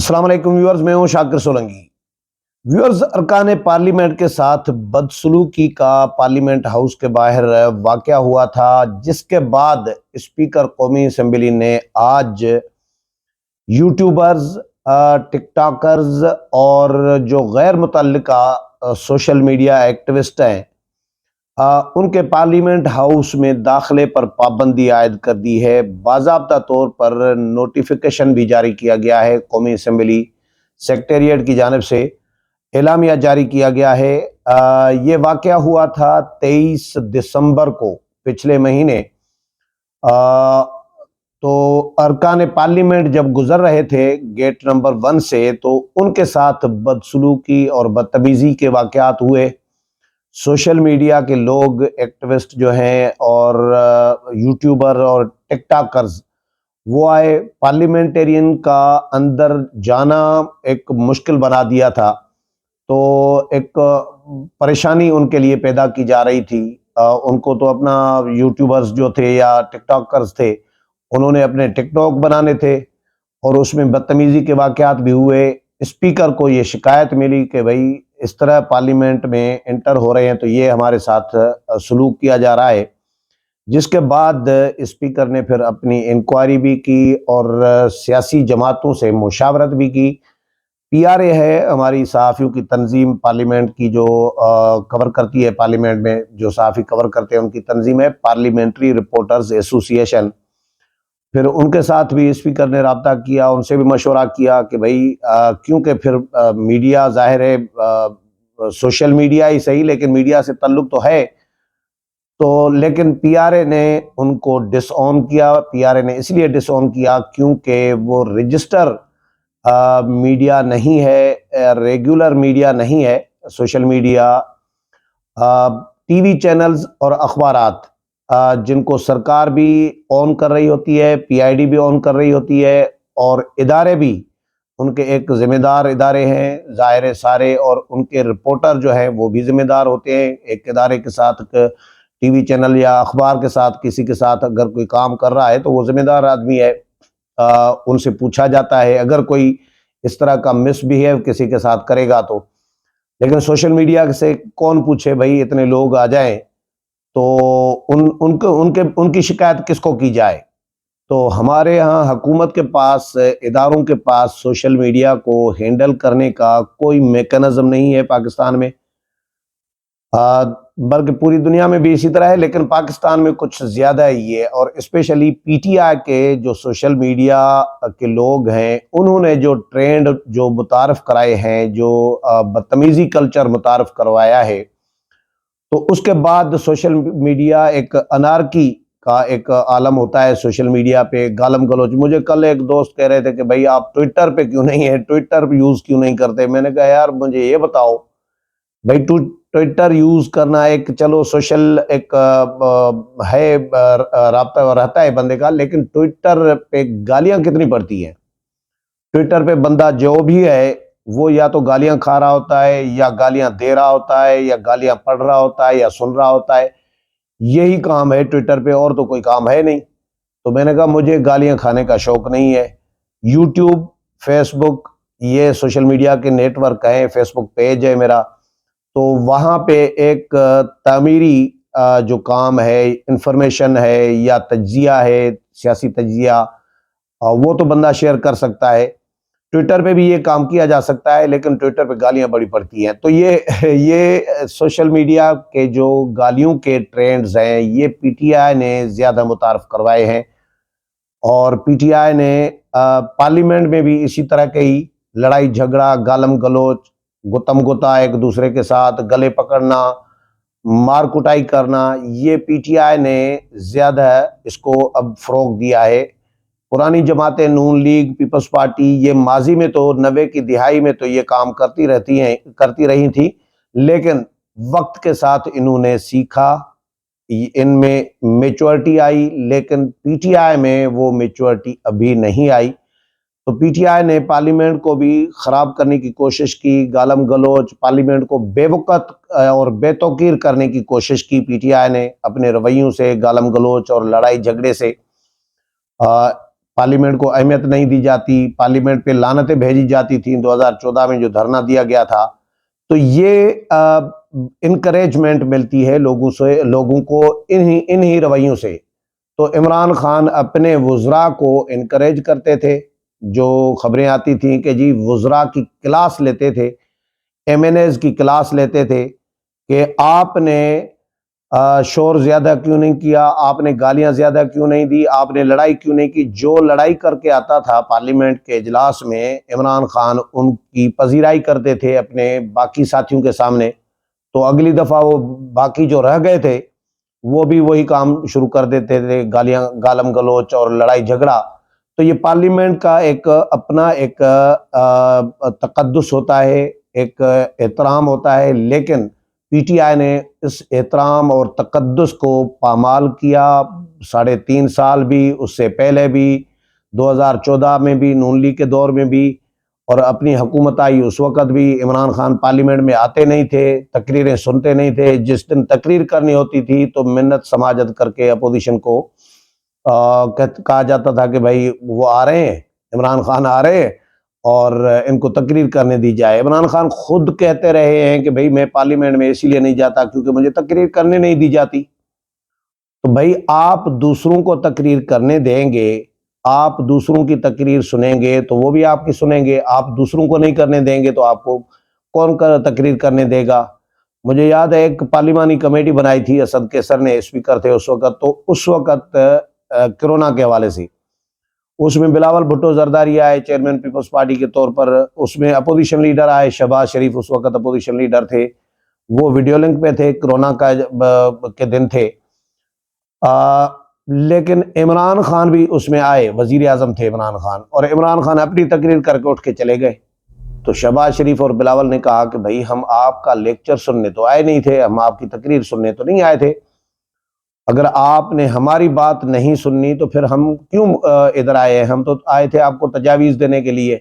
السلام علیکم ویورز، میں ہوں شاکر سولنگی۔ ویورز، ارکان پارلیمنٹ کے ساتھ بدسلوکی کا پارلیمنٹ ہاؤس کے باہر واقعہ ہوا تھا، جس کے بعد اسپیکر قومی اسمبلی نے آج یوٹیوبرز، ٹک ٹاکرز اور جو غیر متعلقہ سوشل میڈیا ایکٹیوسٹ ہیں ان کے پارلیمنٹ ہاؤس میں داخلے پر پابندی عائد کر دی ہے۔ باضابطہ طور پر نوٹیفیکیشن بھی جاری کیا گیا ہے، قومی اسمبلی سیکریٹریٹ کی جانب سے اعلامیہ جاری کیا گیا ہے۔ یہ واقعہ ہوا تھا 23 دسمبر کو، پچھلے مہینے۔ تو ارکان پارلیمنٹ جب گزر رہے تھے گیٹ نمبر 1 سے، تو ان کے ساتھ بدسلوکی اور بدتمیزی کے واقعات ہوئے۔ سوشل میڈیا کے لوگ، ایکٹیوسٹ جو ہیں اور یوٹیوبر اور ٹک ٹاکرز، وہ آئے، پارلیمنٹرین کا اندر جانا ایک مشکل بنا دیا تھا۔ تو ایک پریشانی ان کے لیے پیدا کی جا رہی تھی۔ ان کو تو اپنا یوٹیوبرز جو تھے یا ٹک ٹاکرز تھے، انہوں نے اپنے ٹک ٹاک بنانے تھے اور اس میں بدتمیزی کے واقعات بھی ہوئے۔ اسپیکر کو یہ شکایت ملی کہ بھائی اس طرح پارلیمنٹ میں انٹر ہو رہے ہیں تو یہ ہمارے ساتھ سلوک کیا جا رہا ہے، جس کے بعد اسپیکر نے پھر اپنی انکوائری بھی کی اور سیاسی جماعتوں سے مشاورت بھی کی۔ پی آر اے ہے ہماری صحافیوں کی تنظیم، پارلیمنٹ کی جو کور کرتی ہے، پارلیمنٹ میں جو صحافی کور کرتے ہیں ان کی تنظیم ہے پارلیمنٹری رپورٹرز ایسوسی ایشن۔ پھر ان کے ساتھ بھی اسپیکر نے رابطہ کیا، ان سے بھی مشورہ کیا کہ بھائی کیونکہ پھر میڈیا ظاہر ہے، سوشل میڈیا ہی صحیح لیکن میڈیا سے تعلق تو ہے، تو لیکن پی آر اے نے ان کو ڈس آن کیا۔ پی آر اے نے اس لیے ڈس آن کیا کیونکہ وہ رجسٹر میڈیا نہیں ہے، ریگولر میڈیا نہیں ہے۔ Social media, T V channels اور اخبارات جن کو سرکار بھی آن کر رہی ہوتی ہے، پی آئی ڈی بھی آن کر رہی ہوتی ہے، اور ادارے بھی ان کے ایک ذمہ دار ادارے ہیں ظاہر سارے، اور ان کے رپورٹر جو ہیں وہ بھی ذمہ دار ہوتے ہیں۔ ایک ادارے کے ساتھ، ٹی وی چینل یا اخبار کے ساتھ، کسی کے ساتھ اگر کوئی کام کر رہا ہے تو وہ ذمہ دار آدمی ہے، ان سے پوچھا جاتا ہے اگر کوئی اس طرح کا مس بیہیو کسی کے ساتھ کرے گا تو۔ لیکن سوشل میڈیا سے کون پوچھے بھائی، اتنے لوگ آ جائیں تو ان کی شکایت کس کو کی جائے؟ تو ہمارے ہاں حکومت کے پاس، اداروں کے پاس سوشل میڈیا کو ہینڈل کرنے کا کوئی میکانزم نہیں ہے پاکستان میں، بلکہ پوری دنیا میں بھی اسی طرح ہے، لیکن پاکستان میں کچھ زیادہ ہی ہے۔ اور اسپیشلی پی ٹی آئی کے جو سوشل میڈیا کے لوگ ہیں، انہوں نے جو ٹرینڈ جو متعارف کرائے ہیں، جو بدتمیزی کلچر متعارف کروایا ہے، تو اس کے بعد سوشل میڈیا ایک انارکی کا ایک عالم ہوتا ہے۔ سوشل میڈیا پہ گالم گلوچ، مجھے کل ایک دوست کہہ رہے تھے کہ بھائی آپ ٹویٹر پہ کیوں نہیں ہیں، ٹویٹر یوز کیوں نہیں کرتے؟ میں نے کہا یار مجھے یہ بتاؤ بھائی، ٹویٹر یوز کرنا ایک چلو سوشل ایک ہے، رابطہ رہتا ہے بندے کا، لیکن ٹویٹر پہ گالیاں کتنی پڑتی ہیں؟ ٹویٹر پہ بندہ جو بھی ہے وہ یا تو گالیاں کھا رہا ہوتا ہے، یا گالیاں دے رہا ہوتا ہے، یا گالیاں پڑھ رہا ہوتا ہے، یا سن رہا ہوتا ہے۔ یہی کام ہے ٹویٹر پہ، اور تو کوئی کام ہے نہیں۔ تو میں نے کہا مجھے گالیاں کھانے کا شوق نہیں ہے۔ یوٹیوب، فیس بک، یہ سوشل میڈیا کے نیٹ ورک ہیں، فیس بک پیج ہے میرا، تو وہاں پہ ایک تعمیری جو کام ہے، انفارمیشن ہے یا تجزیہ ہے، سیاسی تجزیہ، وہ تو بندہ شیئر کر سکتا ہے۔ ٹویٹر پہ بھی یہ کام کیا جا سکتا ہے، لیکن ٹویٹر پہ گالیاں بڑی پڑتی ہیں۔ تو یہ سوشل میڈیا کے جو گالیوں کے ٹرینڈز ہیں، یہ پی ٹی آئی نے زیادہ متعارف کروائے ہیں، اور پی ٹی آئی نے پارلیمنٹ میں بھی اسی طرح کے ہی لڑائی جھگڑا، گالم گلوچ، گتم گتا، ایک دوسرے کے ساتھ گلے پکڑنا، مار کٹائی کرنا، یہ پی ٹی آئی نے زیادہ اس کو اب فروغ دیا ہے۔ پرانی جماعتیں، نون لیگ، پیپلز پارٹی، یہ ماضی میں تو 90 کی دہائی میں تو یہ کام کرتی رہی تھی، لیکن وقت کے ساتھ انہوں نے سیکھا، ان میں میچورٹی آئی، لیکن پی ٹی آئی میں وہ میچورٹی ابھی نہیں آئی۔ تو پی ٹی آئی نے پارلیمنٹ کو بھی خراب کرنے کی کوشش کی، گالم گلوچ، پارلیمنٹ کو بے وقت اور بے توقیر کرنے کی کوشش کی پی ٹی آئی نے اپنے رویوں سے، گالم گلوچ اور لڑائی جھگڑے سے۔ پارلیمنٹ کو اہمیت نہیں دی جاتی، پارلیمنٹ پہ لعنتیں بھیجی جاتی تھیں 2014 میں جو دھرنا دیا گیا تھا. تو یہ انکریجمنٹ ملتی ہے لوگوں کو انہی رویوں سے. تو عمران خان اپنے وزراء کو انکریج کرتے تھے. جو خبریں آتی تھیں کہ جی وزراء کی کلاس لیتے تھے، ایم این ایز کی کلاس لیتے تھے کہ آپ نے شور زیادہ کیوں نہیں کیا، آپ نے گالیاں زیادہ کیوں نہیں دی، آپ نے لڑائی کیوں نہیں کی. جو لڑائی کر کے آتا تھا پارلیمنٹ کے اجلاس میں، عمران خان ان کی پذیرائی کرتے تھے اپنے باقی ساتھیوں کے سامنے. تو اگلی دفعہ وہ باقی جو رہ گئے تھے وہ بھی وہی کام شروع کر دیتے تھے، گالم گلوچ اور لڑائی جھگڑا. تو یہ پارلیمنٹ کا ایک اپنا ایک تقدس ہوتا ہے، ایک احترام ہوتا ہے، لیکن پی ٹی آئی نے اس احترام اور تقدس کو پامال کیا. 3.5 سال بھی، اس سے پہلے بھی، 2014 میں بھی، نون لیگ کے دور میں بھی، اور اپنی حکومت آئی اس وقت بھی عمران خان پارلیمنٹ میں آتے نہیں تھے، تقریریں سنتے نہیں تھے. جس دن تقریر کرنی ہوتی تھی تو منت سماجت کر کے اپوزیشن کو کہا جاتا تھا کہ بھائی وہ آ رہے ہیں، عمران خان آ رہے ہیں اور ان کو تقریر کرنے دی جائے. عمران خان خود کہتے رہے ہیں کہ بھائی میں پارلیمنٹ میں اسی لیے نہیں جاتا کیونکہ مجھے تقریر کرنے نہیں دی جاتی. تو بھائی آپ دوسروں کو تقریر کرنے دیں گے، آپ دوسروں کی تقریر سنیں گے تو وہ بھی آپ کی سنیں گے. آپ دوسروں کو نہیں کرنے دیں گے تو آپ کو کون تقریر کرنے دے گا. مجھے یاد ہے ایک پارلیمانی کمیٹی بنائی تھی، اسد کیسر نے اسپیکر تھے اس وقت. تو اس وقت کرونا کے حوالے سے اس میں بلاول بھٹو زرداری آئے چیئرمین پیپلز پارٹی کے طور پر. اس میں اپوزیشن لیڈر آئے، شہباز شریف اس وقت اپوزیشن لیڈر تھے. وہ ویڈیو لنک پہ تھے، کرونا کے دن تھے. لیکن عمران خان بھی اس میں آئے، وزیر اعظم تھے عمران خان، اور عمران خان اپنی تقریر کر کے اٹھ کے چلے گئے. تو شہباز شریف اور بلاول نے کہا کہ بھائی ہم آپ کا لیکچر سننے تو آئے نہیں تھے، ہم آپ کی تقریر سننے تو نہیں آئے تھے. اگر آپ نے ہماری بات نہیں سننی تو پھر ہم کیوں ادھر آئے ہیں؟ ہم تو آئے تھے آپ کو تجاویز دینے کے لیے.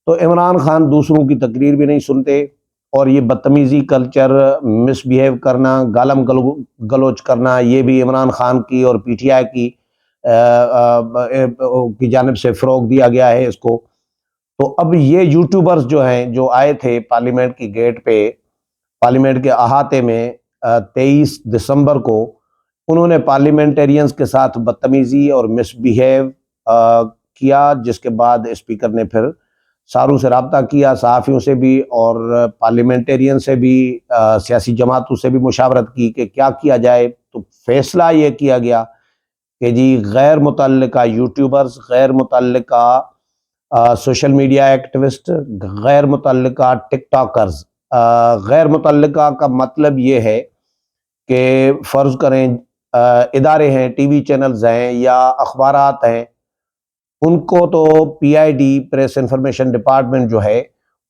تو عمران خان دوسروں کی تقریر بھی نہیں سنتے، اور یہ بدتمیزی کلچر، مس بیہیو کرنا، گالم گلوچ کرنا، یہ بھی عمران خان کی اور پی ٹی آئی کی جانب سے فروغ دیا گیا ہے اس کو. تو اب یہ یوٹیوبرز جو ہیں، جو آئے تھے پارلیمنٹ کی گیٹ پہ، پارلیمنٹ کے احاطے میں 23 دسمبر کو، انہوں نے پارلیمنٹیرینز کے ساتھ بدتمیزی اور مس بیہیو کیا، جس کے بعد اسپیکر نے پھر ساروں سے رابطہ کیا، صحافیوں سے بھی اور پارلیمنٹیرین سے بھی، سیاسی جماعتوں سے بھی مشاورت کی کہ کیا کیا جائے. تو فیصلہ یہ کیا گیا کہ جی غیر متعلقہ یوٹیوبرز، غیر متعلقہ سوشل میڈیا ایکٹیوسٹ، غیر متعلقہ ٹک ٹاکرز، غیر متعلقہ کا مطلب یہ ہے کہ فرض کریں ادارے ہیں، ٹی وی چینلز ہیں یا اخبارات ہیں، ان کو تو P I D, press information department جو ہے،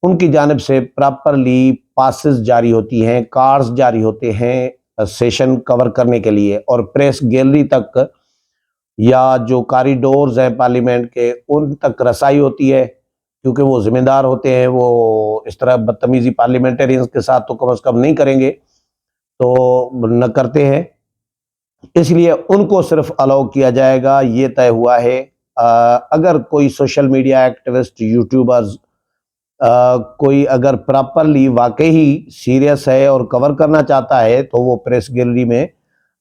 ان کی جانب سے پراپرلی پاسز جاری ہوتی ہیں، کارڈز جاری ہوتے ہیں سیشن کور کرنے کے لیے، اور پریس گیلری تک یا جو کاریڈورز ہیں پارلیمنٹ کے ان تک رسائی ہوتی ہے، کیونکہ وہ ذمہ دار ہوتے ہیں. وہ اس طرح بدتمیزی پارلیمنٹیرینز کے ساتھ تو کم از کم نہیں کریں گے، تو نہ کرتے ہیں، اس لیے ان کو صرف الاؤ کیا جائے گا. یہ طے ہوا ہے. اگر کوئی سوشل میڈیا ایکٹیوسٹ، یوٹیوبرز، کوئی اگر پراپرلی واقعی سیریس ہے اور کور کرنا چاہتا ہے تو وہ پریس گیلری میں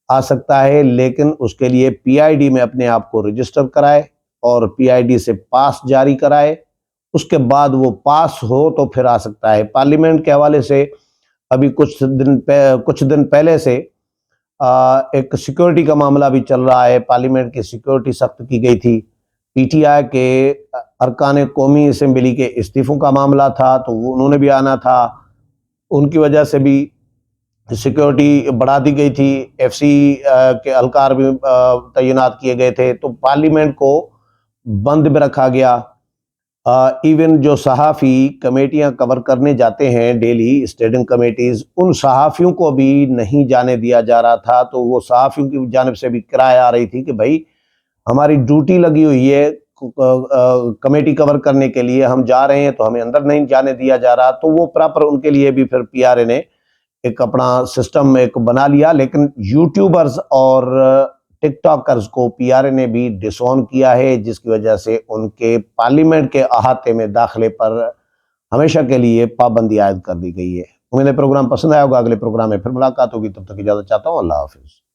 آ سکتا ہے، لیکن اس کے لیے پی آئی ڈی میں اپنے آپ کو رجسٹر کرائے اور پی آئی ڈی سے پاس جاری کرائے. اس کے بعد وہ پاس ہو تو پھر آ سکتا ہے. پارلیمنٹ کے حوالے سے ابھی کچھ دن پہلے سے ایک سیکیورٹی کا معاملہ بھی چل رہا ہے. پارلیمنٹ کی سیکیورٹی سخت کی گئی تھی. پی ٹی آئی کے ارکان قومی اسمبلی کے استعفوں کا معاملہ تھا، تو انہوں نے بھی آنا تھا، ان کی وجہ سے بھی سیکیورٹی بڑھا دی گئی تھی. ایف سی کے اہلکار بھی تعینات کیے گئے تھے. تو پارلیمنٹ کو بند میں رکھا گیا. ایون جو صحافی کمیٹیاں کور کرنے جاتے ہیں ڈیلی، اسٹینڈنگ کمیٹیز، ان صحافیوں کو بھی نہیں جانے دیا جا رہا تھا. تو وہ صحافیوں کی جانب سے بھی کرائے آ رہی تھی کہ بھائی ہماری ڈیوٹی لگی ہوئی ہے کمیٹی کور کرنے کے لیے، ہم جا رہے ہیں تو ہمیں اندر نہیں جانے دیا جا رہا. تو وہ پراپر ان کے لیے بھی پھر پی آر اے نے ایک اپنا سسٹم ایک بنا لیا. لیکن یوٹیوبرز اور ٹک ٹاکرز کو پی آر اے نے بھی ڈس آن کیا ہے، جس کی وجہ سے ان کے پارلیمنٹ کے احاطے میں داخلے پر ہمیشہ کے لیے پابندی عائد کر دی گئی ہے۔ امید ہے پروگرام پسند آیا ہوگا، اگلے پروگرام میں پھر ملاقات ہوگی، تب تک اجازت چاہتا ہوں، اللہ حافظ۔